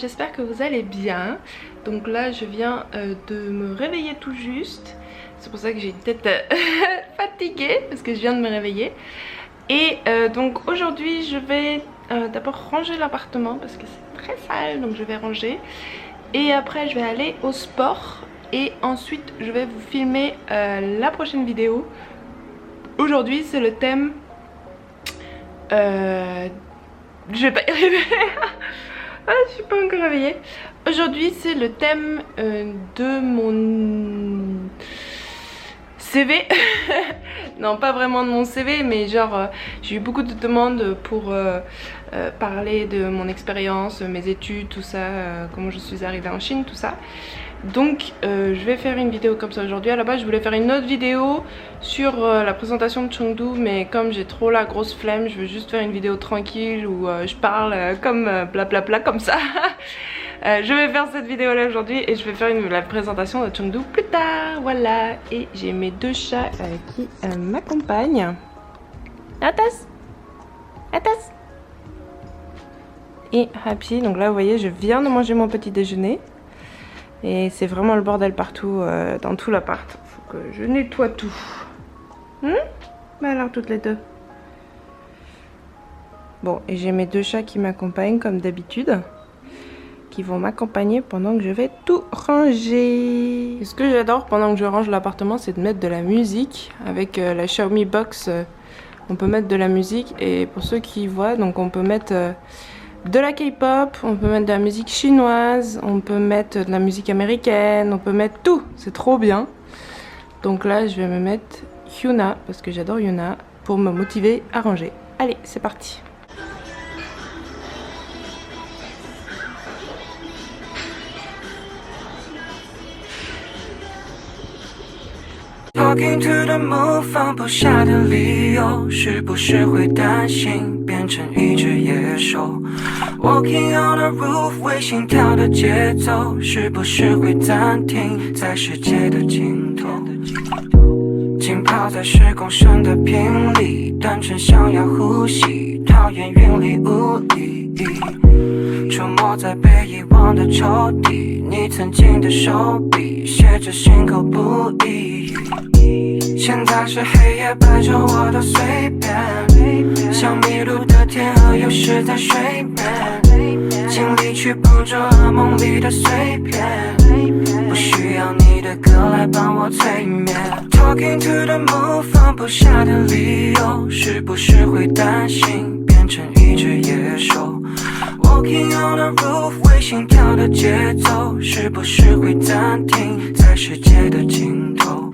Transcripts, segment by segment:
J'espère que vous allez bien. Donc là je viens de me réveiller tout juste. C'est pour ça que j'ai une tête fatiguée parce que je viens de me réveiller. Et donc aujourd'hui je vais d'abord ranger l'appartement parce que c'est très sale, donc je vais ranger. Et après je vais aller au sport. Et ensuite je vais vous filmer la prochaine vidéo. Aujourd'hui c'est le thème... je vais pas y arriver. Ah, je suis pas encore réveillée. Aujourd'hui c'est le thème de mon CV. Non, pas vraiment de mon CV, mais genre j'ai eu beaucoup de demandes pour parler de mon expérience, mes études, tout ça, comment je suis arrivée en Chine, tout ça. Donc je vais faire une vidéo comme ça aujourd'hui. À la base je voulais faire une autre vidéo sur la présentation de Chengdu, mais comme j'ai trop la grosse flemme, je veux juste faire une vidéo tranquille où je parle comme blablabla comme ça. Je vais faire cette vidéo là aujourd'hui et je vais faire la présentation de Chengdu plus tard. Voilà, et j'ai mes deux chats qui m'accompagnent. Atas, Atas et Happy. Donc là vous voyez, je viens de manger mon petit déjeuner. Et c'est vraiment le bordel partout dans tout l'appart. Faut que je nettoie tout. Mais alors toutes les deux. Bon, et j'ai mes deux chats qui m'accompagnent comme d'habitude. Qui vont m'accompagner pendant que je vais tout ranger. Et ce que j'adore pendant que je range l'appartement, c'est de mettre de la musique. Avec la Xiaomi Box, on peut mettre de la musique. Et pour ceux qui voient, donc on peut mettre... de la K-pop, on peut mettre de la musique chinoise, on peut mettre de la musique américaine, on peut mettre tout, c'est trop bien. Donc là je vais me mettre Hyuna, parce que j'adore Hyuna, pour me motiver à ranger. Allez, c'est parti. Talking to the moon 放不下的理由，是不是会担心变成一只野兽 ？Walking on the roof 为心跳的节奏，是不是会暂停在世界的尽头？浸泡在时光声的频里，单纯想要呼吸，讨厌云里雾里。出没在被遗忘的抽屉，你曾经的手笔写着心口不一。现在是黑夜，摆着我的随便，像迷路的天鹅，有时在睡眠，尽力去捕捉噩梦里的碎片，不需要你的歌来帮我催眠。Talking to the moon 放不下的理由，是不是会担心变成一只野兽？ Walking on the roof 为心跳的节奏，是不是会暂停在世界的尽头？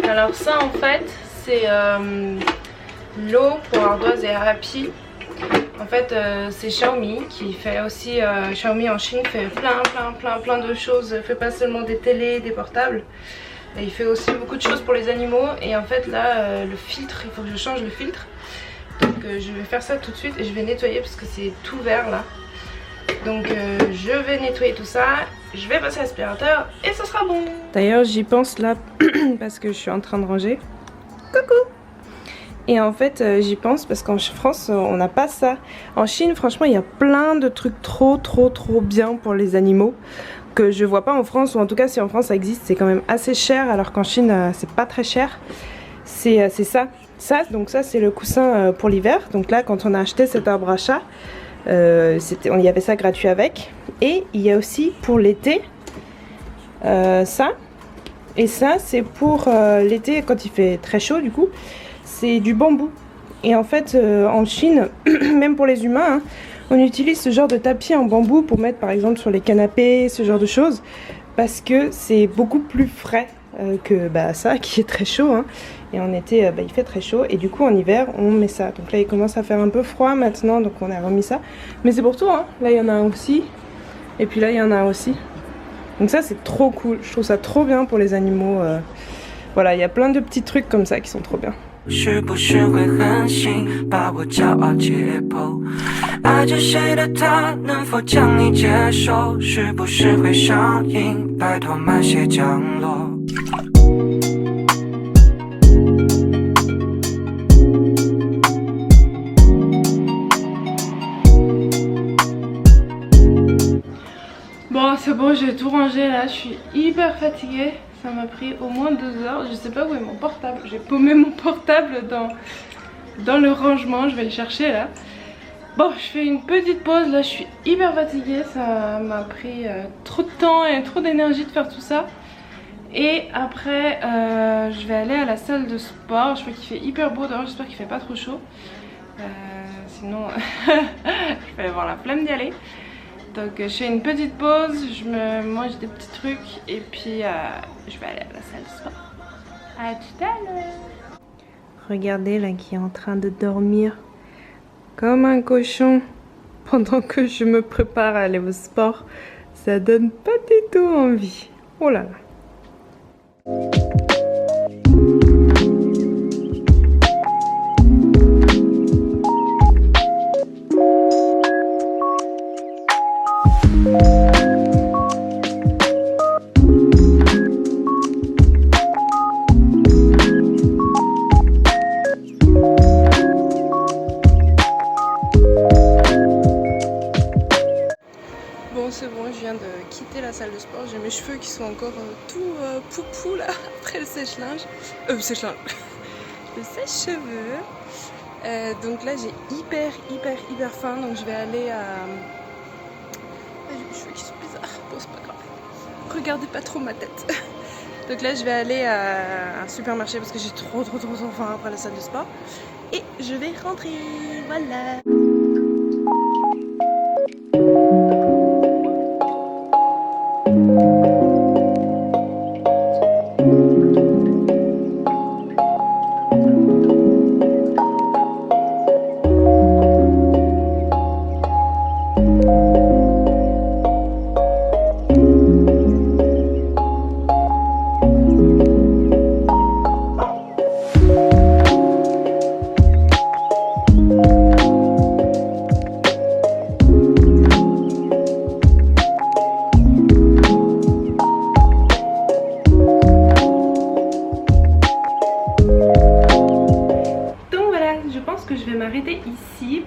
Alors ça en fait c'est l'eau pour Ardoise et Happy. En fait c'est Xiaomi qui fait aussi, Xiaomi en Chine fait plein de choses, fait pas seulement des télés, des portables. Et il fait aussi beaucoup de choses pour les animaux. Et en fait là le filtre, il faut que je change le filtre. Donc je vais faire ça tout de suite et je vais nettoyer parce que c'est tout vert là. Donc je vais nettoyer tout ça, je vais passer l'aspirateur et ce sera bon. D'ailleurs j'y pense là parce que je suis en train de ranger. Coucou. Et en fait j'y pense parce qu'en France on n'a pas ça. En Chine franchement il y a plein de trucs trop bien pour les animaux que je vois pas en France, ou en tout cas si en France ça existe c'est quand même assez cher, alors qu'en Chine c'est pas très cher. C'est ça, donc ça c'est le coussin pour l'hiver. Donc là quand on a acheté cet arbre à chat, il y avait ça gratuit avec. Et il y a aussi pour l'été ça. Et ça c'est pour l'été quand il fait très chaud du coup. C'est du bambou. Et en fait en Chine, même pour les humains, hein, on utilise ce genre de tapis en bambou pour mettre par exemple sur les canapés, ce genre de choses, parce que c'est beaucoup plus frais que ça qui est très chaud, hein. Et en été il fait très chaud et du coup en hiver on met ça. Donc là il commence à faire un peu froid maintenant, donc on a remis ça. Mais c'est pour tout, hein. Là il y en a un aussi et puis là il y en a un aussi. Donc ça c'est trop cool, je trouve ça trop bien pour les animaux. Voilà, il y a plein de petits trucs comme ça qui sont trop bien. 是不是会狠心把我骄傲解剖？爱着谁的他能否将你接受？是不是会上瘾？拜托慢些降落。Bon c'est bon, j'ai tout rangé là, je suis hyper fatiguée. Ça m'a pris au moins 2 heures. Je sais pas où est mon portable. J'ai paumé mon portable dans le rangement. Je vais le chercher là. Bon, je fais une petite pause. Là, je suis hyper fatiguée. Ça m'a pris trop de temps et trop d'énergie de faire tout ça. Et après, je vais aller à la salle de sport. Je crois qu'il fait hyper beau dehors. J'espère qu'il fait pas trop chaud. Sinon, je vais avoir la flemme d'y aller. Donc je fais une petite pause, je me mange des petits trucs et puis je vais aller à la salle de sport. À tout à l'heure. Regardez là qui est en train de dormir comme un cochon pendant que je me prépare à aller au sport. Ça donne pas du tout envie. Oh là là. C'est bon, je viens de quitter la salle de sport. J'ai mes cheveux qui sont encore tout poupou là après le sèche-linge. Le sèche-cheveux. Donc là j'ai hyper faim, donc je vais aller à... J'ai mes cheveux qui sont bizarres, bon c'est pas grave. Regardez pas trop ma tête. Donc là je vais aller à un supermarché parce que j'ai trop faim après la salle de sport. Et je vais rentrer, voilà.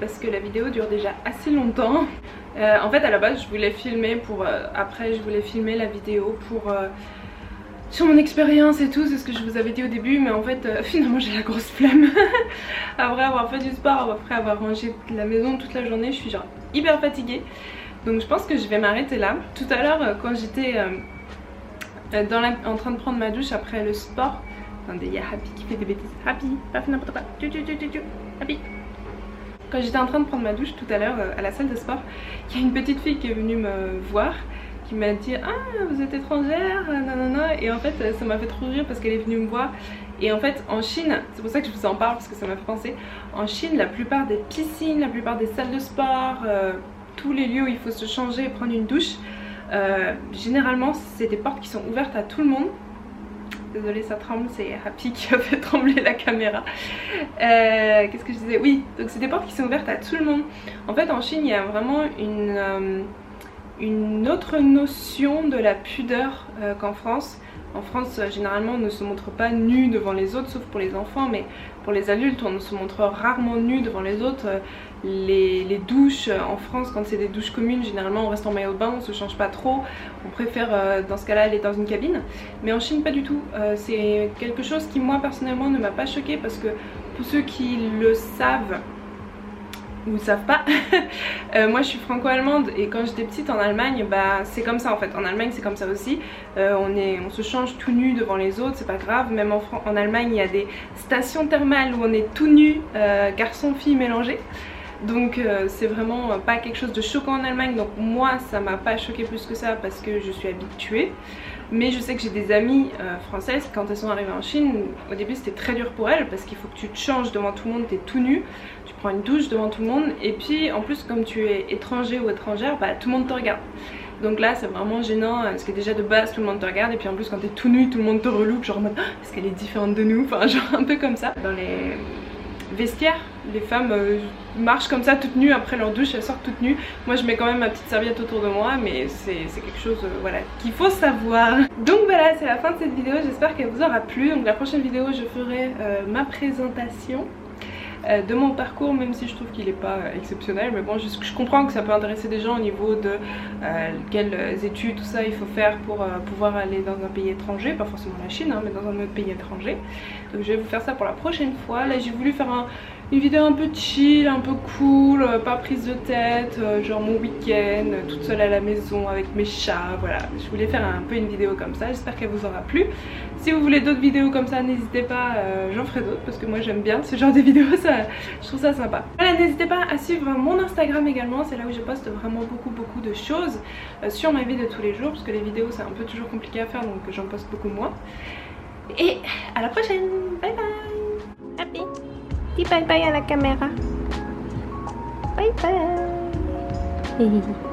Parce que la vidéo dure déjà assez longtemps. En fait à la base je voulais filmer pour après je voulais filmer la vidéo pour sur mon expérience et tout, c'est ce que je vous avais dit au début, mais en fait finalement j'ai la grosse flemme. Après avoir fait du sport, après avoir rangé la maison toute la journée, je suis genre hyper fatiguée. Donc je pense que je vais m'arrêter là. Tout à l'heure quand j'étais en train de prendre ma douche après le sport. Attendez, il y a Happy qui fait des bêtises. Happy, pas fait n'importe quoi. Happy. Quand j'étais en train de prendre ma douche tout à l'heure à la salle de sport, il y a une petite fille qui est venue me voir, qui m'a dit « Ah, vous êtes étrangère, nanana » et en fait ça m'a fait trop rire parce qu'elle est venue me voir. Et en fait en Chine, c'est pour ça que je vous en parle parce que ça m'a fait penser, en Chine la plupart des piscines, la plupart des salles de sport, tous les lieux où il faut se changer et prendre une douche, généralement c'est des portes qui sont ouvertes à tout le monde. Désolée ça tremble, c'est Happy qui a fait trembler la caméra. Qu'est-ce que je disais? Oui, donc c'est des portes qui sont ouvertes à tout le monde. En fait en Chine il y a vraiment une autre notion de la pudeur qu'en France. En France, généralement, on ne se montre pas nu devant les autres, sauf pour les enfants, mais pour les adultes, on se montre rarement nu devant les autres. Les douches en France, quand c'est des douches communes, généralement on reste en maillot de bain, on se change pas trop. On préfère dans ce cas-là aller dans une cabine. Mais en Chine, pas du tout. C'est quelque chose qui, moi, personnellement, ne m'a pas choquée parce que pour ceux qui le savent, ou savent pas, moi je suis franco-allemande et quand j'étais petite en Allemagne, bah c'est comme ça en fait. En Allemagne c'est comme ça aussi, on se change tout nu devant les autres, c'est pas grave. Même en Allemagne il y a des stations thermales où on est tout nu, garçons filles mélangés. Donc c'est vraiment pas quelque chose de choquant en Allemagne. Donc moi ça m'a pas choqué plus que ça parce que je suis habituée. Mais je sais que j'ai des amies françaises, quand elles sont arrivées en Chine, au début c'était très dur pour elles parce qu'il faut que tu te changes devant tout le monde, t'es tout nu, tu prends une douche devant tout le monde et puis en plus comme tu es étranger ou étrangère, bah tout le monde te regarde. Donc là c'est vraiment gênant parce que déjà de base tout le monde te regarde et puis en plus quand t'es tout nu tout le monde te relouque, genre en mode est-ce qu'elle est différente de nous, enfin genre un peu comme ça. Dans les vestiaires, les femmes marchent comme ça toutes nues après leur douche, elles sortent toutes nues. Moi je mets quand même ma petite serviette autour de moi, mais c'est quelque chose voilà, qu'il faut savoir. Donc voilà, c'est la fin de cette vidéo, j'espère qu'elle vous aura plu. Donc la prochaine vidéo je ferai ma présentation de mon parcours, même si je trouve qu'il n'est pas exceptionnel, mais bon je comprends que ça peut intéresser des gens au niveau de quelles études tout ça il faut faire pour pouvoir aller dans un pays étranger, pas forcément la Chine hein, mais dans un autre pays étranger. Donc je vais vous faire ça pour la prochaine fois. Là j'ai voulu faire une vidéo un peu chill, un peu cool, pas prise de tête, genre mon week-end, toute seule à la maison avec mes chats, voilà. Je voulais faire un peu une vidéo comme ça, j'espère qu'elle vous aura plu. Si vous voulez d'autres vidéos comme ça, n'hésitez pas, j'en ferai d'autres parce que moi j'aime bien ce genre de vidéos, je trouve ça sympa. Voilà, n'hésitez pas à suivre mon Instagram également, c'est là où je poste vraiment beaucoup de choses sur ma vie de tous les jours, parce que les vidéos c'est un peu toujours compliqué à faire donc j'en poste beaucoup moins. Et à la prochaine, bye bye. Happy. Dis bye bye à la caméra. Bye bye.